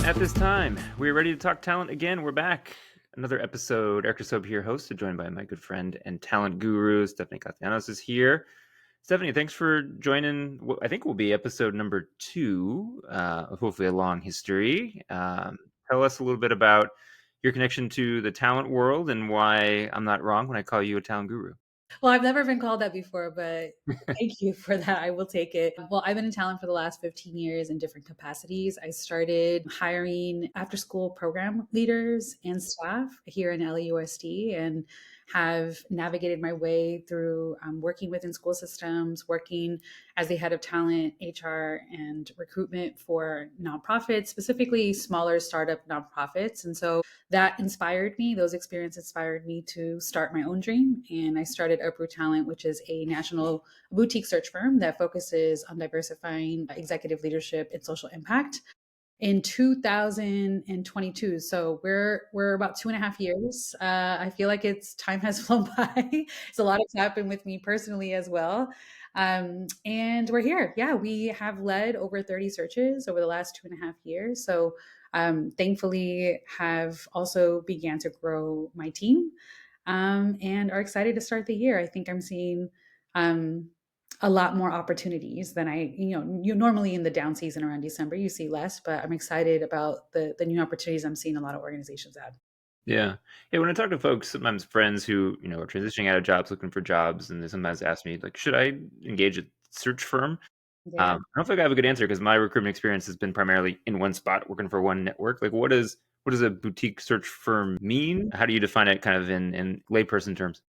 At this time, we're ready to talk talent again. We're back. Another episode. DeSobe here, hosted, joined by my good friend and talent guru, Stephanie Castellanos is here. Stephanie, thanks for joining. What I think will be episode number 2 of hopefully a long history. Tell us a little bit about your connection to the talent world and why I'm not wrong when I call you a talent guru. Well, I've never been called that before, but thank you for that. I will take it. Well, I've been in talent for the last 15 years in different capacities. I started hiring after school program leaders and staff here in LAUSD and have navigated my way through working within school systems, working as the head of talent, HR, and recruitment for nonprofits, specifically smaller startup nonprofits. And so that inspired me. Those experiences inspired me to start my own dream. And I started Uproot Talent, which is a national boutique search firm that focuses on diversifying executive leadership and social impact in 2022. So we're about 2.5 years. I feel like time has flown by. So a lot has happened with me personally as well. And we're here. Yeah, we have led over 30 searches over the last 2.5 years. So thankfully have also began to grow my team and are excited to start the year. I think I'm seeing a lot more opportunities than you normally in the down season around December, you see less, but I'm excited about the new opportunities I'm seeing a lot of organizations have. Yeah. Yeah. When I talk to folks, sometimes friends who, are transitioning out of jobs, looking for jobs, and they sometimes ask me, like, should I engage a search firm? I Yeah. don't think I have a good answer because my recruitment experience has been primarily in one spot, working for one network. Like, what does a boutique search firm mean? How do you define it kind of in layperson terms?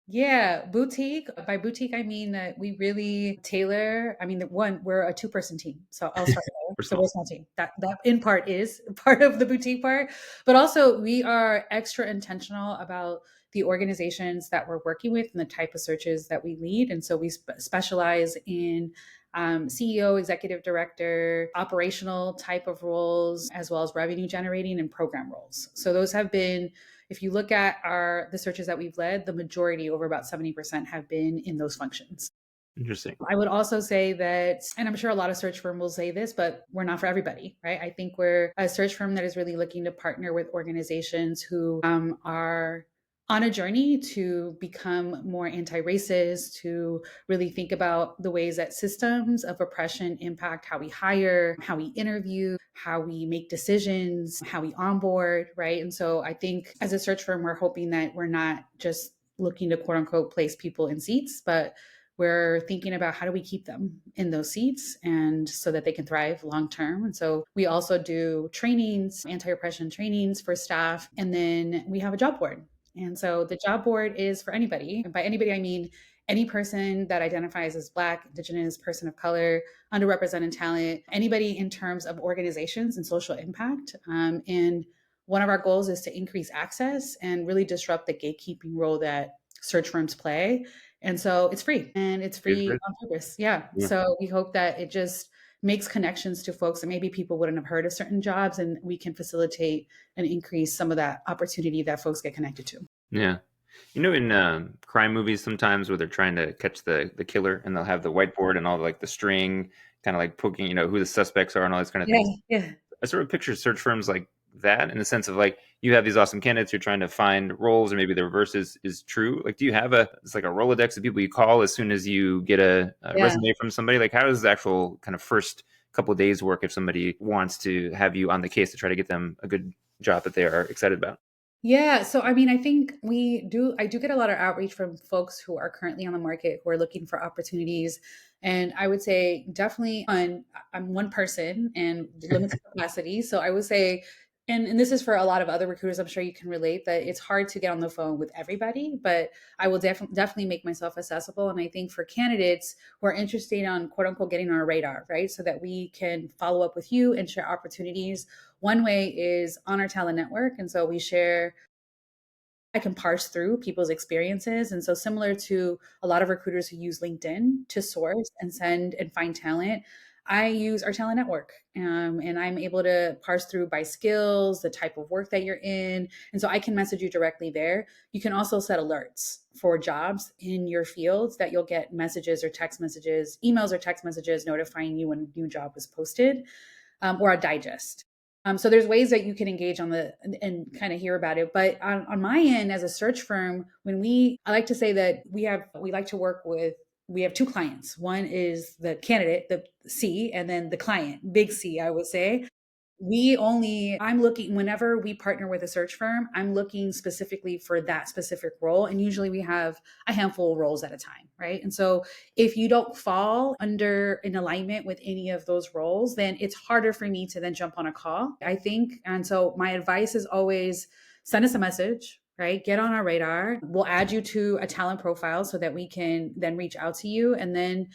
Yeah, boutique. By boutique, I mean that we really tailor. I mean, we're a two-person team, so I'll start there. We're So we're small. a small team. That in part is part of the boutique part, but also we are extra intentional about the organizations that we're working with and the type of searches that we lead. And so we specialize in CEO, executive director, operational type of roles, as well as revenue generating and program roles. So those have been, if you look at the searches that we've led, the majority, over about 70%, have been in those functions. Interesting. I would also say that, and I'm sure a lot of search firms will say this, but we're not for everybody, right? I think we're a search firm that is really looking to partner with organizations who are on a journey to become more anti-racist, to really think about the ways that systems of oppression impact how we hire, how we interview, how we make decisions, how we onboard, right? And so I think as a search firm, we're hoping that we're not just looking to quote unquote place people in seats, but we're thinking about how do we keep them in those seats and so that they can thrive long term. And so we also do trainings, anti-oppression trainings for staff. And then we have a job board. And so the job board is for anybody. And by anybody, I mean any person that identifies as Black, Indigenous, person of color, underrepresented talent, anybody in terms of organizations and social impact. And one of our goals is to increase access and really disrupt the gatekeeping role that search firms play. And so it's free, and it's free Good. on purpose. Yeah. Yeah. So we hope that it just makes connections to folks that maybe people wouldn't have heard of certain jobs, and we can facilitate and increase some of that opportunity that folks get connected to. Yeah. In crime movies, sometimes where they're trying to catch the killer, and they'll have the whiteboard and all like the string, kind of like poking, who the suspects are and all these kind of Yeah. things. Yeah. I sort of picture search firms like that in the sense of like you have these awesome candidates you're trying to find roles, or maybe the reverse is true. Like, do you have it's like a Rolodex of people you call as soon as you get a Yeah. resume from somebody? Like, how does the actual kind of first couple of days work if somebody wants to have you on the case to try to get them a good job that they are excited about? Yeah. So, I mean, I think I do get a lot of outreach from folks who are currently on the market who are looking for opportunities. And I would say definitely I'm one person and limited capacity. So I would say, and this is for a lot of other recruiters, I'm sure you can relate that it's hard to get on the phone with everybody, but I will definitely make myself accessible. And I think for candidates who are interested on quote unquote getting on our radar, right? So that we can follow up with you and share opportunities. One way is on our talent network. And so we share, I can parse through people's experiences. And so, similar to a lot of recruiters who use LinkedIn to source and send and find talent, I use our talent network. And I'm able to parse through by skills, the type of work that you're in. And so I can message you directly there. You can also set alerts for jobs in your fields that you'll get messages or text messages, emails or text messages notifying you when a new job was posted, or a digest. So there's ways that you can engage on the and kind of hear about it. But on my end, as a search firm, I like to say that we like to work with. We have two clients. One is the candidate, the C, and then the client, big C, I would say. I'm looking, whenever we partner with a search firm, I'm looking specifically for that specific role. And usually we have a handful of roles at a time, right? And so if you don't fall under in alignment with any of those roles, then it's harder for me to then jump on a call, I think. And so my advice is always send us a message, right? Get on our radar. We'll add you to a talent profile so that we can then reach out to you. And then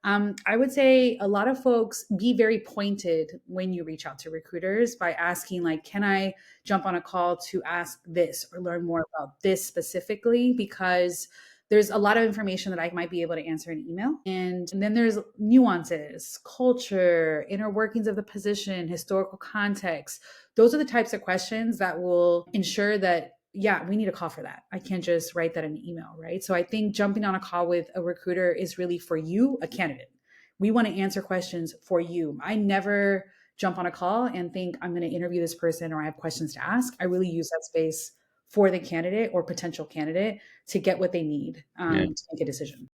I would say a lot of folks be very pointed when you reach out to recruiters by asking, like, can I jump on a call to ask this or learn more about this specifically? Because there's a lot of information that I might be able to answer in email. And then there's nuances, culture, inner workings of the position, historical context. Those are the types of questions that will ensure that yeah, we need a call for that. I can't just write that in an email, right? So I think jumping on a call with a recruiter is really for you, a candidate. We want to answer questions for you. I never jump on a call and think I'm going to interview this person or I have questions to ask. I really use that space for the candidate or potential candidate to get what they need Yeah. to make a decision.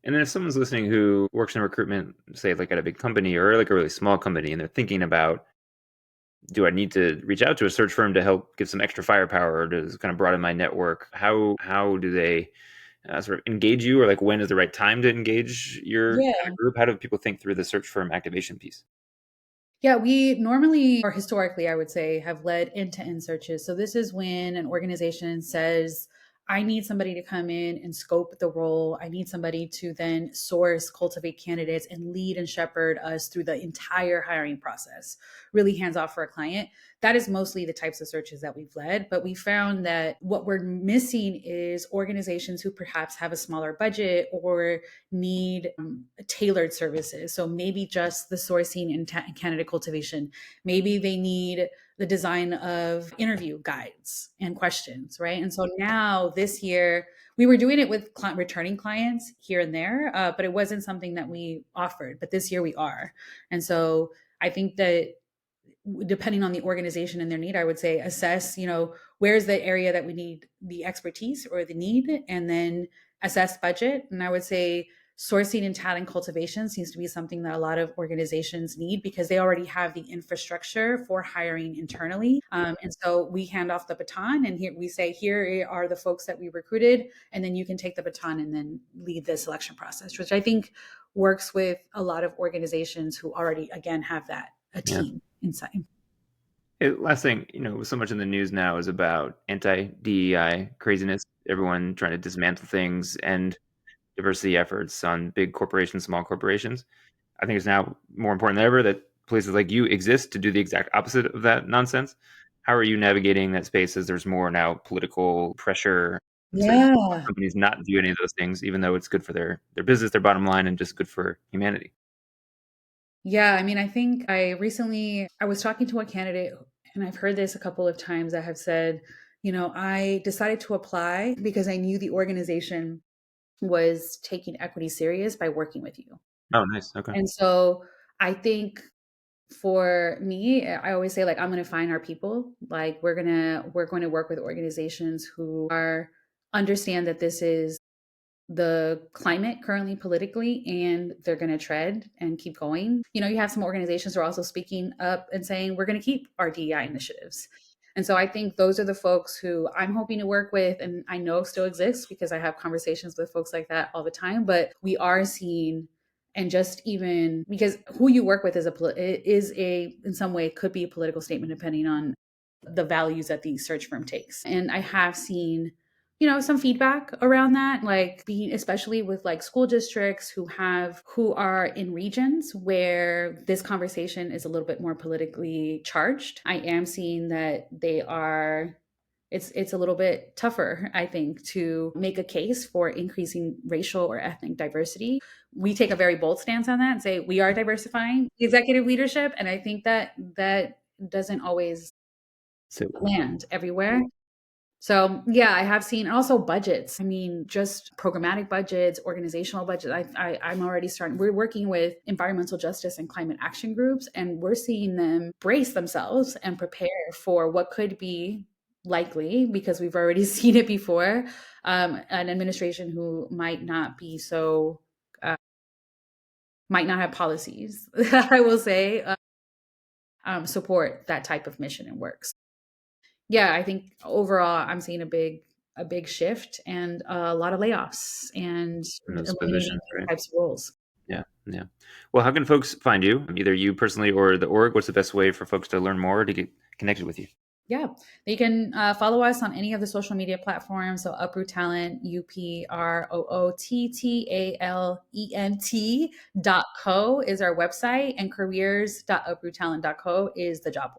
And then if someone's listening who works in recruitment, say like at a big company or like a really small company, and they're thinking about, do I need to reach out to a search firm to help get some extra firepower or to kind of broaden my network? How do they sort of engage you, or like when is the right time to engage your kind Yeah. of group? How do people think through the search firm activation piece? Yeah, we normally, or historically, I would say, have led end to end searches. So, this is when an organization says, I need somebody to come in and scope the role. I need somebody to then source, cultivate candidates, and lead and shepherd us through the entire hiring process, really hands off for a client. That is mostly the types of searches that we've led. But we found that what we're missing is organizations who perhaps have a smaller budget or need tailored services. So maybe just the sourcing and candidate cultivation. Maybe they need the design of interview guides and questions, right? And so now this year, we were doing it with returning clients here and there, but it wasn't something that we offered. But this year we are. And so I think that depending on the organization and their need, I would say assess, where's the area that we need the expertise or the need, and then assess budget. And I would say sourcing and talent cultivation seems to be something that a lot of organizations need because they already have the infrastructure for hiring internally. And so we hand off the baton and here we say, here are the folks that we recruited, and then you can take the baton and then lead the selection process, which I think works with a lot of organizations who already, again, have that a Yeah. team inside. Last thing, so much in the news now is about anti-DEI craziness, everyone trying to dismantle things and diversity efforts on big corporations, small corporations. I think it's now more important than ever that places like you exist to do the exact opposite of that nonsense. How are you navigating that space as there's more now political pressure to help Yeah. companies not do any of those things, even though it's good for their business, their bottom line, and just good for humanity? Yeah, I mean, I think I was talking to a candidate and I've heard this a couple of times that have said, I decided to apply because I knew the organization was taking equity serious by working with you. Oh, nice. Okay. And so I think for me, I always say like I'm going to find our people. Like we're going to work with organizations who are understand that this is the climate currently politically and they're going to tread and keep going. You have some organizations who are also speaking up and saying we're going to keep our DEI initiatives. And so I think those are the folks who I'm hoping to work with and I know still exists because I have conversations with folks like that all the time, but we are seeing and just even because who you work with is a in some way could be a political statement depending on the values that the search firm takes. And I have seen some feedback around that, like being especially with like school districts who are in regions where this conversation is a little bit more politically charged. I am seeing that it's a little bit tougher, I think, to make a case for increasing racial or ethnic diversity. We take a very bold stance on that and say we are diversifying executive leadership, and I think that doesn't always So land everywhere. So yeah, I have seen, and also budgets. I mean, just programmatic budgets, organizational budgets. I'm already starting. We're working with environmental justice and climate action groups, and we're seeing them brace themselves and prepare for what could be likely, because we've already seen it before, an administration who might not be so, might not have policies, I will say, support that type of mission and works. Yeah, I think overall I'm seeing a big shift and a lot of layoffs and in those eliminating positions, these right? types of roles. Yeah, yeah. Well, how can folks find you? Either you personally or the org? What's the best way for folks to learn more or to get connected with you? Yeah, you can follow us on any of the social media platforms. So Uproot Talent, uproottalent.co is our website, and careers.uproottalent.co is the job.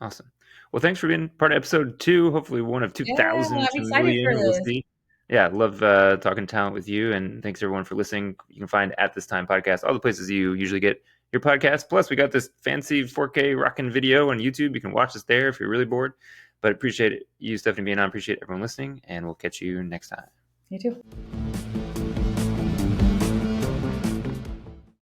Awesome. Well, thanks for being part of episode 2. Hopefully, one of Yeah, 2,000 I'm to a excited for million. We'll this. see. Yeah, love talking talent with you. And thanks everyone for listening. You can find At This Time podcast, all the places you usually get your podcast. Plus, we got this fancy 4K rocking video on YouTube. You can watch us there if you're really bored. But appreciate you, Stephanie, being on. Appreciate everyone listening. And we'll catch you next time. You too.